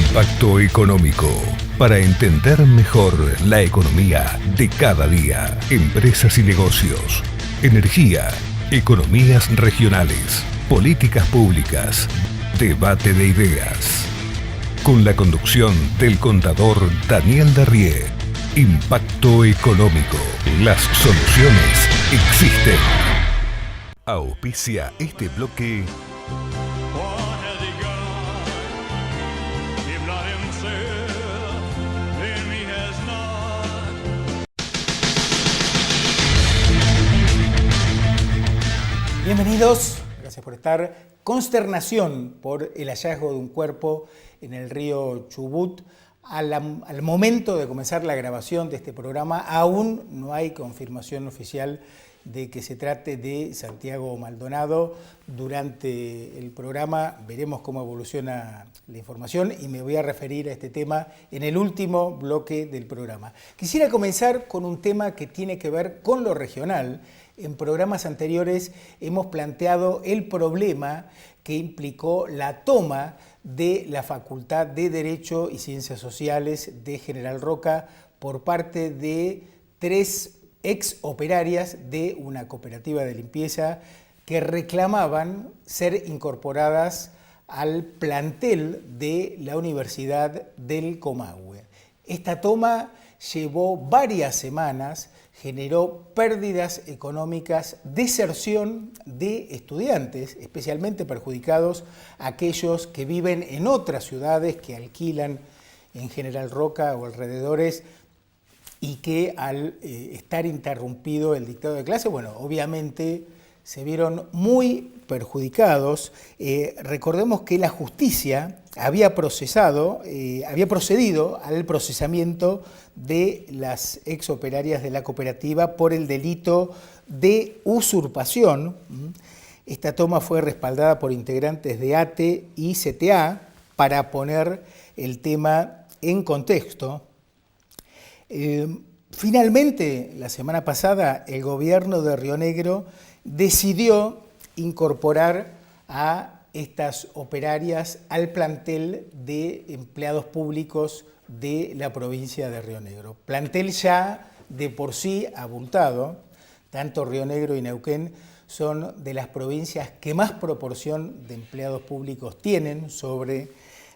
Impacto Económico. Para entender mejor la economía de cada día, empresas y negocios, energía, economías regionales, políticas públicas, debate de ideas. Con la conducción del contador Daniel Darrié. Impacto Económico. Las soluciones existen. Auspicia este bloque. Bienvenidos, gracias por estar. Consternación por el hallazgo de un cuerpo en el río Chubut. Al momento de comenzar la grabación de este programa, aún no hay confirmación oficial de que se trate de Santiago Maldonado. Durante el programa veremos cómo evoluciona la información y me voy a referir a este tema en el último bloque del programa. Quisiera comenzar con un tema que tiene que ver con lo regional. En programas anteriores hemos planteado el problema que implicó la toma de la Facultad de Derecho y Ciencias Sociales de General Roca por parte de 3 ex operarias de una cooperativa de limpieza que reclamaban ser incorporadas al plantel de la Universidad del Comahue. Esta toma llevó varias semanas, generó pérdidas económicas, deserción de estudiantes, especialmente perjudicados aquellos que viven en otras ciudades, que alquilan en General Roca o alrededores, y que al estar interrumpido el dictado de clase, bueno, obviamente se vieron muy perjudicados. Recordemos que la justicia había procedido al procesamiento de las ex operarias de la cooperativa por el delito de usurpación. Esta toma fue respaldada por integrantes de ATE y CTA para poner el tema en contexto. Finalmente, la semana pasada, el gobierno de Río Negro decidió incorporar a estas operarias al plantel de empleados públicos de la provincia de Río Negro. Plantel ya de por sí abultado, tanto Río Negro y Neuquén son de las provincias que más proporción de empleados públicos tienen sobre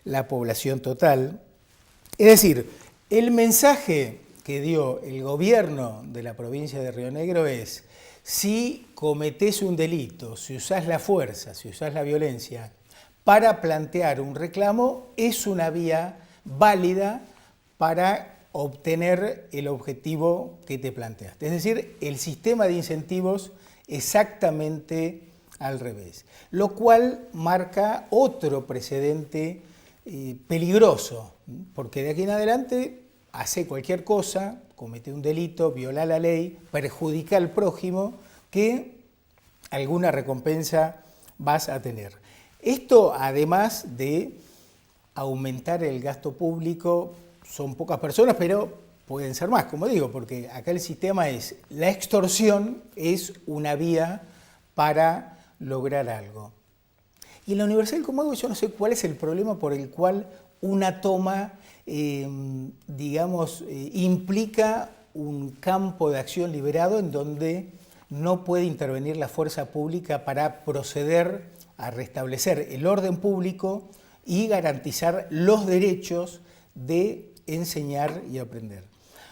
la población total. Es decir, el mensaje que dio el gobierno de la provincia de Río Negro es: si cometés un delito, si usás la fuerza, si usás la violencia para plantear un reclamo, es una vía válida para obtener el objetivo que te planteaste. Es decir, el sistema de incentivos exactamente al revés, lo cual marca otro precedente peligroso, porque de aquí en adelante hace cualquier cosa, comete un delito, viola la ley, perjudica al prójimo, que alguna recompensa vas a tener. Esto, además de aumentar el gasto público, son pocas personas, pero pueden ser más, como digo, porque acá el sistema es, la extorsión es una vía para lograr algo. Y en la Universidad del Comahue yo no sé cuál es el problema por el cual una toma implica un campo de acción liberado en donde no puede intervenir la fuerza pública para proceder a restablecer el orden público y garantizar los derechos de enseñar y aprender.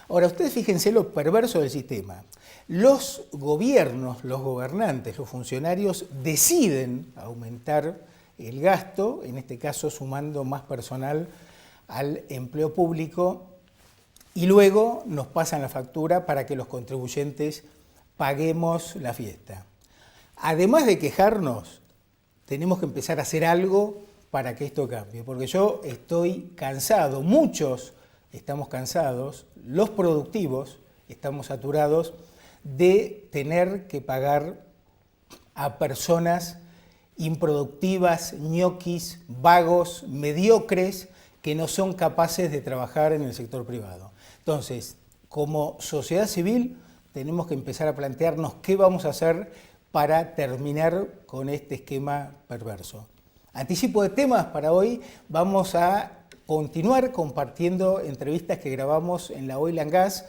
Ahora, ustedes fíjense lo perverso del sistema. Los gobiernos, los gobernantes, los funcionarios deciden aumentar el gasto, en este caso sumando más personal al empleo público, y luego nos pasan la factura para que los contribuyentes paguemos la fiesta. Además de quejarnos, tenemos que empezar a hacer algo para que esto cambie, porque yo estoy cansado, muchos estamos cansados, los productivos estamos saturados de tener que pagar a personas improductivas, ñoquis, vagos, mediocres, que no son capaces de trabajar en el sector privado. Entonces, como sociedad civil, tenemos que empezar a plantearnos qué vamos a hacer para terminar con este esquema perverso. Anticipo de temas para hoy, vamos a continuar compartiendo entrevistas que grabamos en la Oil and Gas,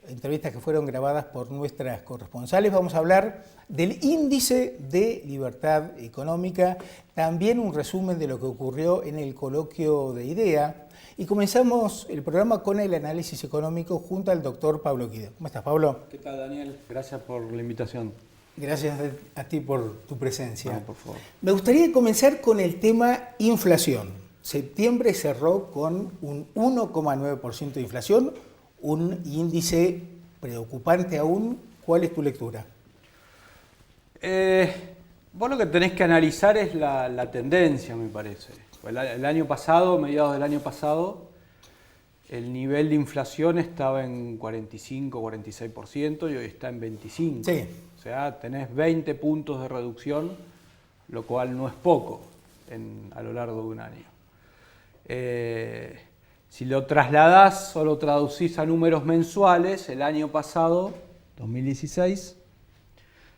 entrevistas que fueron grabadas por nuestras corresponsales. Vamos a hablar del índice de libertad económica, también un resumen de lo que ocurrió en el coloquio de IDEA. Y comenzamos el programa con el análisis económico junto al doctor Pablo Guido. ¿Cómo estás, Pablo? ¿Qué tal, Daniel? Gracias por la invitación. Gracias a ti por tu presencia. No, por favor. Me gustaría comenzar con el tema inflación. Septiembre cerró con un 1,9% de inflación, un índice preocupante aún. ¿Cuál es tu lectura? Vos lo que tenés que analizar es la tendencia, me parece. El año pasado, mediados del año pasado, el nivel de inflación estaba en 45, 46% y hoy está en 25%. Sí. O sea, tenés 20 puntos de reducción, lo cual no es poco a lo largo de un año. Si lo trasladás o lo traducís a números mensuales, el año pasado, 2016,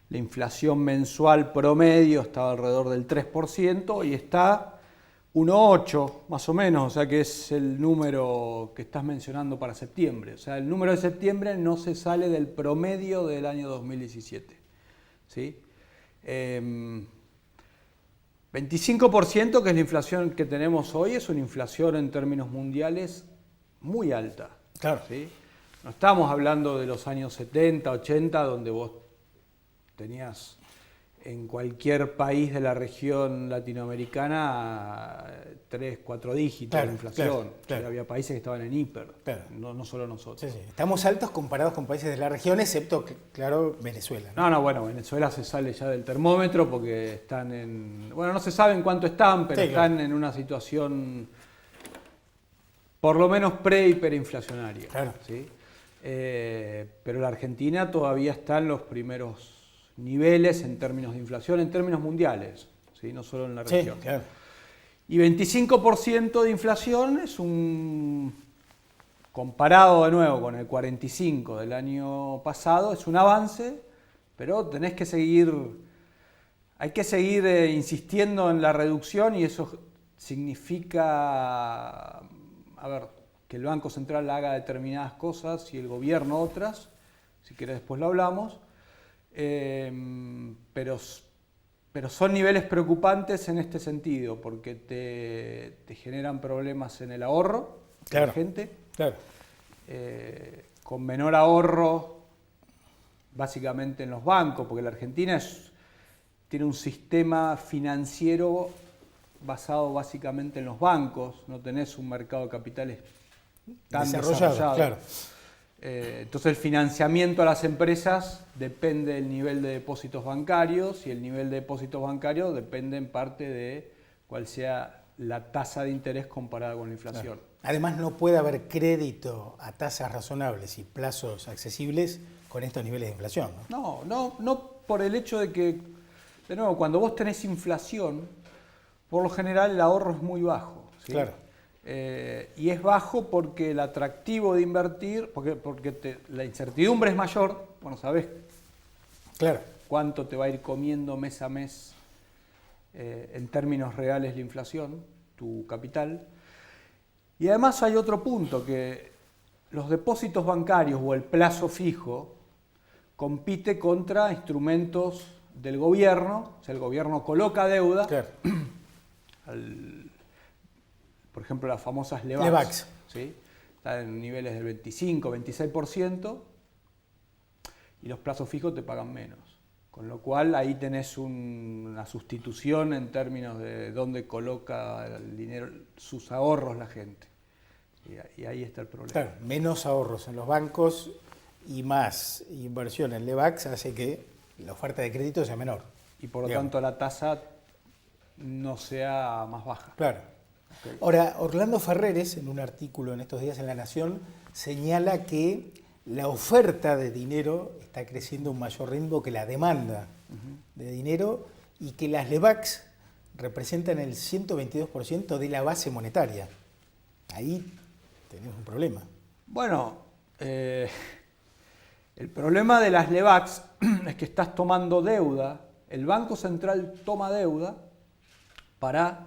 la inflación mensual promedio estaba alrededor del 3% y está 1,8 más o menos, o sea que es el número que estás mencionando para septiembre. O sea, el número de septiembre no se sale del promedio del año 2017. ¿Sí? 25%, que es la inflación que tenemos hoy, es una inflación en términos mundiales muy alta. Claro. ¿Sí? No estamos hablando de los años 70, 80, donde vos tenías en cualquier país de la región latinoamericana 3, 4 dígitos de inflación. Claro. Había países que estaban en hiper, Claro. no solo nosotros. Sí. Estamos altos comparados con países de la región, excepto, claro, Venezuela. No, bueno, Venezuela se sale ya del termómetro porque están en... Bueno, no se sabe en cuánto están, pero están en una situación por lo menos pre-hiperinflacionaria. Claro. ¿Sí? Pero la Argentina todavía está en los primeros niveles en términos de inflación, en términos mundiales, ¿sí? No solo en la región. Sí, claro. Y 25% de inflación es comparado de nuevo con el 45% del año pasado, es un avance, pero hay que seguir insistiendo en la reducción y eso significa, que el Banco Central haga determinadas cosas y el gobierno otras, si querés después lo hablamos. Pero son niveles preocupantes en este sentido, porque te generan problemas en el ahorro de la gente. Claro. Con menor ahorro, básicamente en los bancos, porque la Argentina tiene un sistema financiero basado básicamente en los bancos, no tenés un mercado de capitales tan desarrollado. Claro. Entonces el financiamiento a las empresas depende del nivel de depósitos bancarios y el nivel de depósitos bancarios depende en parte de cuál sea la tasa de interés comparada con la inflación. Claro. Además no puede haber crédito a tasas razonables y plazos accesibles con estos niveles de inflación, ¿no? No por el hecho de que, de nuevo, cuando vos tenés inflación, por lo general el ahorro es muy bajo. ¿Sí? Claro. Y es bajo porque el atractivo de invertir, porque la incertidumbre es mayor, bueno, sabés cuánto te va a ir comiendo mes a mes en términos reales la inflación, tu capital. Y además hay otro punto, que los depósitos bancarios o el plazo fijo compite contra instrumentos del gobierno, o sea, el gobierno coloca deuda, por ejemplo, las famosas LEVAX. ¿Sí? Están en niveles del 25, 26% y los plazos fijos te pagan menos. Con lo cual ahí tenés una sustitución en términos de dónde coloca el dinero, sus ahorros la gente. Y ahí está el problema. Claro, menos ahorros en los bancos y más inversión en LEVAX hace que la oferta de crédito sea menor. Y por lo tanto la tasa no sea más baja. Claro. Ahora, Orlando Ferreres, en un artículo en estos días en La Nación, señala que la oferta de dinero está creciendo a un mayor ritmo que la demanda de dinero y que las LEVAX representan el 122% de la base monetaria. Ahí tenemos un problema. Bueno, el problema de las LEVAX es que estás tomando deuda, el Banco Central toma deuda para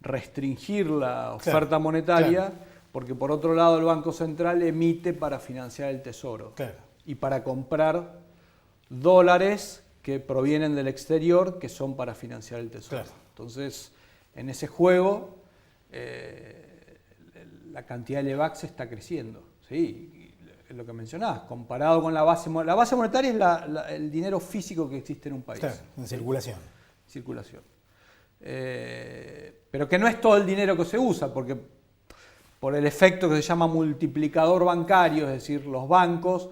restringir la oferta monetaria, porque por otro lado el Banco Central emite para financiar el Tesoro y para comprar dólares que provienen del exterior que son para financiar el Tesoro. Entonces, en ese juego, la cantidad de LEVAX está creciendo. ¿Sí? Es lo que mencionabas, comparado con la base monetaria es el dinero físico que existe en un país. En circulación. Pero que no es todo el dinero que se usa, porque por el efecto que se llama multiplicador bancario, es decir, los bancos,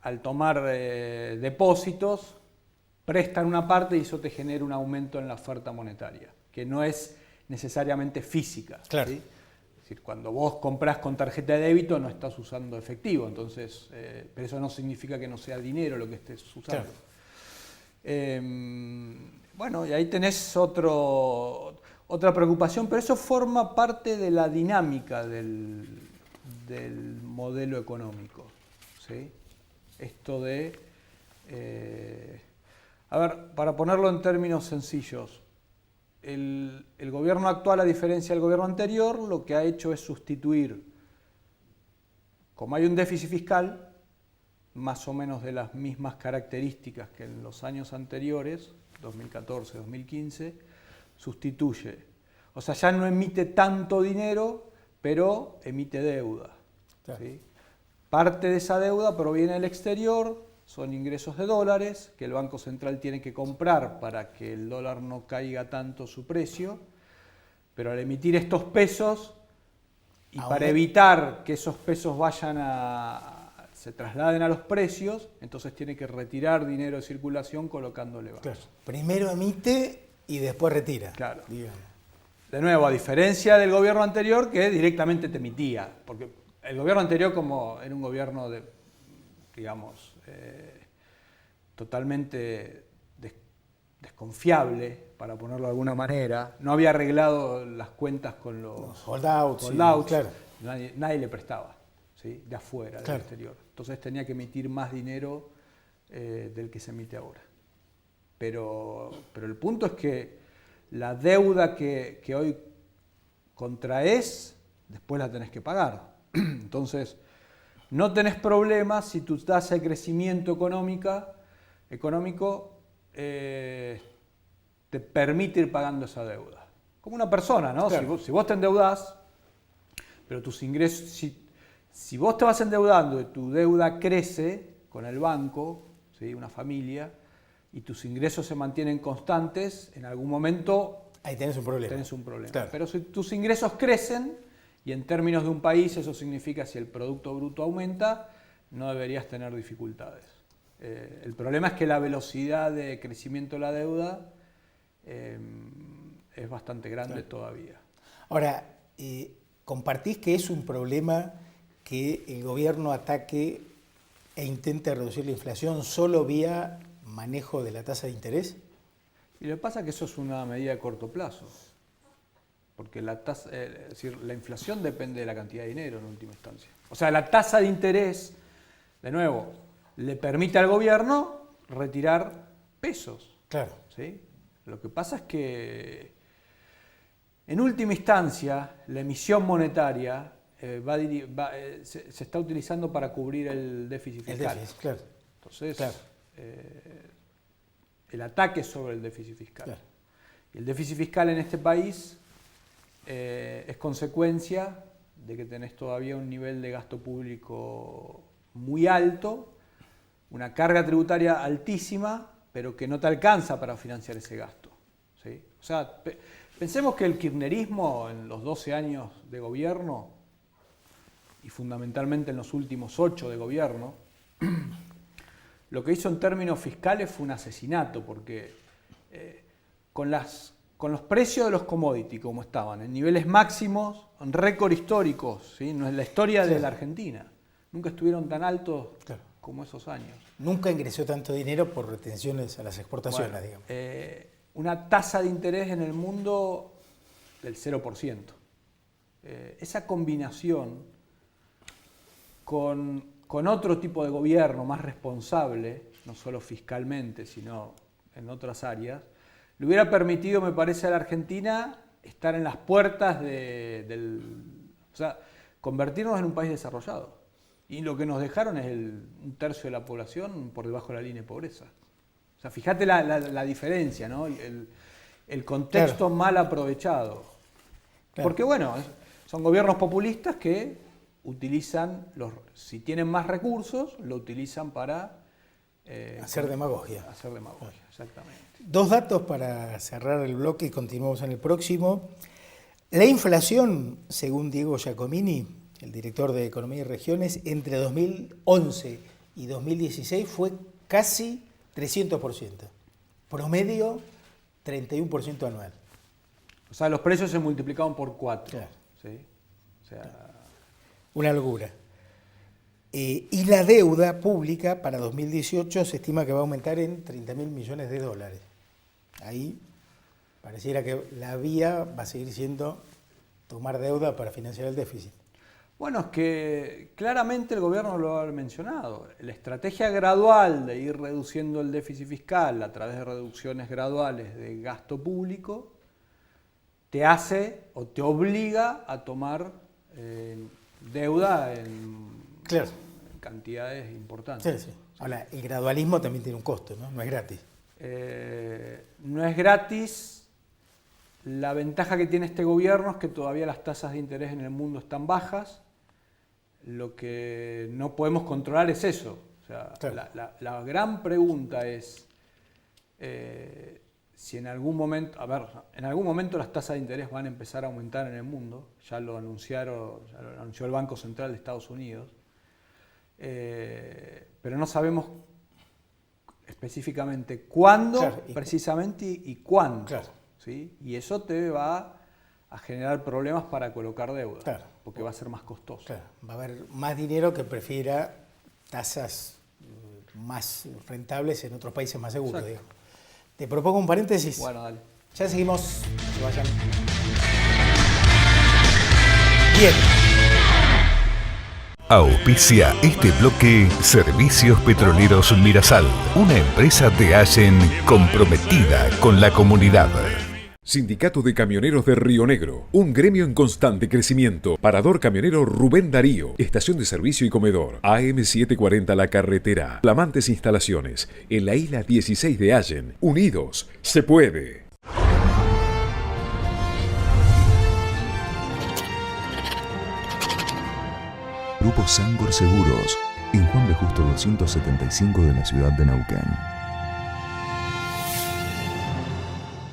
al tomar depósitos, prestan una parte y eso te genera un aumento en la oferta monetaria, que no es necesariamente física. ¿Sí? Es decir, cuando vos compras con tarjeta de débito no estás usando efectivo, entonces, pero eso no significa que no sea dinero lo que estés usando. Bueno, y ahí tenés otra preocupación, pero eso forma parte de la dinámica del modelo económico. ¿Sí? Esto de... a ver, para ponerlo en términos sencillos, el gobierno actual, a diferencia del gobierno anterior, lo que ha hecho es sustituir, como hay un déficit fiscal, más o menos de las mismas características que en los años anteriores, 2014, 2015, sustituye. O sea, ya no emite tanto dinero, pero emite deuda. ¿Sí? Parte de esa deuda proviene del exterior, son ingresos de dólares que el Banco Central tiene que comprar para que el dólar no caiga tanto su precio, pero al emitir estos pesos, y para evitar que esos pesos se trasladen a los precios, entonces tiene que retirar dinero de circulación colocándole bajo. Primero emite y después retira. Digamos. De nuevo, a diferencia del gobierno anterior, que directamente te emitía, porque el gobierno anterior, como era un gobierno digamos, totalmente desconfiable, para ponerlo de alguna manera, no había arreglado las cuentas con los holdouts, nadie le prestaba, ¿sí? De afuera, del exterior. Entonces tenía que emitir más dinero del que se emite ahora. Pero el punto es que la deuda que hoy contraes, después la tenés que pagar. Entonces, no tenés problemas si tu tasa de crecimiento económico te permite ir pagando esa deuda. Como una persona, ¿no? Si vos te endeudás, pero tus ingresos, si vos te vas endeudando y tu deuda crece con el banco, ¿sí? Una familia, y tus ingresos se mantienen constantes, en algún momento ahí tenés un problema. Pero si tus ingresos crecen, y en términos de un país eso significa si el Producto Bruto aumenta, no deberías tener dificultades. El problema es que la velocidad de crecimiento de la deuda es bastante grande todavía. Ahora, ¿compartís que es un problema que el gobierno ataque e intente reducir la inflación solo vía manejo de la tasa de interés? Y lo que pasa es que eso es una medida de corto plazo. Porque la inflación depende de la cantidad de dinero en última instancia. O sea, la tasa de interés, de nuevo, le permite al gobierno retirar pesos. ¿Sí? Lo que pasa es que, en última instancia, la emisión monetaria se está utilizando para cubrir el déficit fiscal. Entonces, el ataque es sobre el déficit fiscal. Y el déficit fiscal en este país es consecuencia de que tenés todavía un nivel de gasto público muy alto, una carga tributaria altísima, pero que no te alcanza para financiar ese gasto. ¿Sí? O sea, pensemos que el kirchnerismo en los 12 años de gobierno, y fundamentalmente en los últimos 8 de gobierno, lo que hizo en términos fiscales fue un asesinato, porque con los precios de los commodities como estaban, en niveles máximos, en récord históricos, ¿sí? No es la historia de la Argentina. Nunca estuvieron tan altos como esos años. Nunca ingresó tanto dinero por retenciones a las exportaciones, digamos. Una tasa de interés en el mundo del 0%. Esa combinación con otro tipo de gobierno más responsable, no solo fiscalmente, sino en otras áreas, le hubiera permitido, me parece, a la Argentina estar en las puertas o sea, convertirnos en un país desarrollado. Y lo que nos dejaron es un tercio de la población por debajo de la línea de pobreza. O sea, fíjate la diferencia, ¿no? El contexto mal aprovechado. Claro. Porque bueno, son gobiernos populistas que utilizan, si tienen más recursos, lo utilizan para... hacer demagogia. Hacer demagogia, exactamente. 2 datos para cerrar el bloque y continuamos en el próximo. La inflación, según Diego Giacomini, el director de Economía y Regiones, entre 2011 y 2016 fue casi 300%. Promedio, 31% anual. O sea, los precios se multiplicaron por 4. Claro. ¿Sí? O sea... Una locura. Y la deuda pública para 2018 se estima que va a aumentar en 30.000 millones de dólares. Ahí pareciera que la vía va a seguir siendo tomar deuda para financiar el déficit. Bueno, es que claramente el gobierno lo ha mencionado. La estrategia gradual de ir reduciendo el déficit fiscal a través de reducciones graduales de gasto público te hace o te obliga a tomar deuda en cantidades importantes. Sí. Ahora, el gradualismo también tiene un costo, ¿no? No es gratis. No es gratis. La ventaja que tiene este gobierno es que todavía las tasas de interés en el mundo están bajas. Lo que no podemos controlar es eso. O sea, la gran pregunta es si en algún momento, en algún momento las tasas de interés van a empezar a aumentar en el mundo. Ya lo anunció el Banco Central de Estados Unidos. Pero no sabemos específicamente cuándo, precisamente, y cuánto. Claro. ¿Sí? Y eso te va a generar problemas para colocar deuda, porque va a ser más costoso. Claro. Va a haber más dinero que prefiera tasas más rentables en otros países más seguros, digamos. Te propongo un paréntesis. Bueno, dale. Ya seguimos. No se vayan. Bien. Auspicia este bloque Servicios Petroleros Mirasal, una empresa de Allen comprometida con la comunidad. Sindicato de Camioneros de Río Negro, un gremio en constante crecimiento. Parador camionero Rubén Darío, estación de servicio y comedor. AM 740 La Carretera. Flamantes instalaciones en la isla 16 de Allen. Unidos, se puede. Grupo Sangor Seguros, en Juan B. Justo 275 de la ciudad de Neuquén.